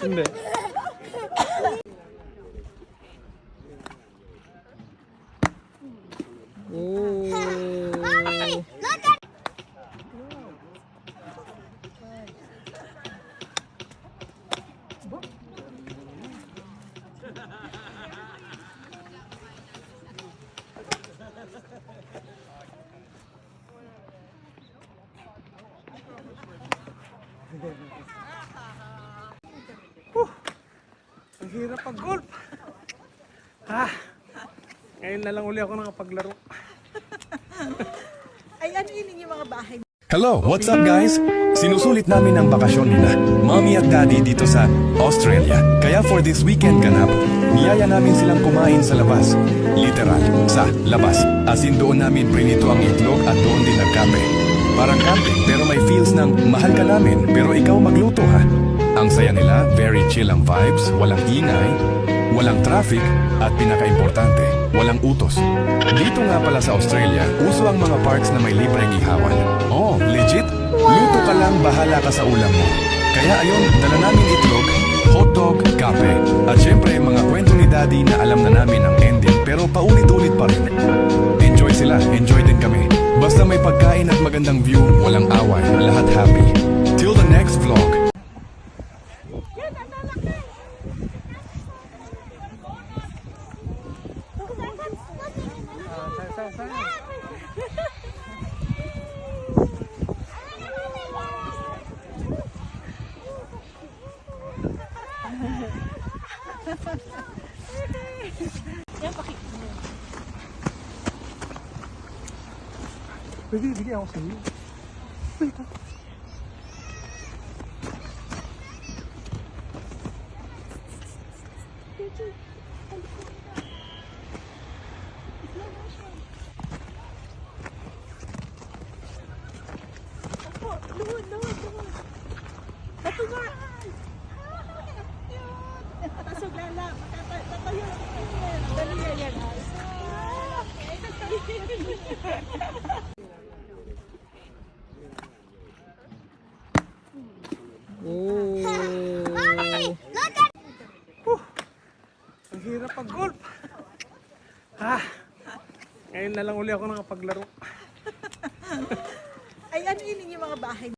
Hindi. Mommy, look at. Ang hirap pag-golf. Ngayon na lang uli ako nakapaglaro. Ay, ano yun yung mga bahay? Hello, what's up guys? Sinusulit namin ang bakasyon nila, mommy at daddy dito sa Australia. Kaya for this weekend ganap, niyaya namin silang kumain sa labas. Literal, sa labas. As in doon namin prinito ang itlog at doon din nagkape. Parang camping pero may feels ng mahal ka namin pero ikaw magluto ha. Ang saya nila, very chill ang vibes, walang ingay, walang traffic, at pinaka-importante, walang utos. Dito nga pala sa Australia, uso ang mga parks na may libreng ihawan. Oh, legit? Luto ka lang, bahala ka sa ulam mo. Kaya ayun, dala namin itlog, hotdog, kape, at syempre mga kwento ni Daddy na alam na namin ang ending pero paulit-ulit pa rin. Enjoy sila, enjoy din kami. Basta may pagkain at magandang view, walang away, lahat happy. Till the next vlog. Pwede, bigyan ako sa'yo. Wait, Ito nga! Pasok na lang. Tatayo. Dali yan. Mommy, look at. ang hirap pag-golf. Ngayon na lang uli ako nakapaglaro. Ay, ano yun yung mga bahay?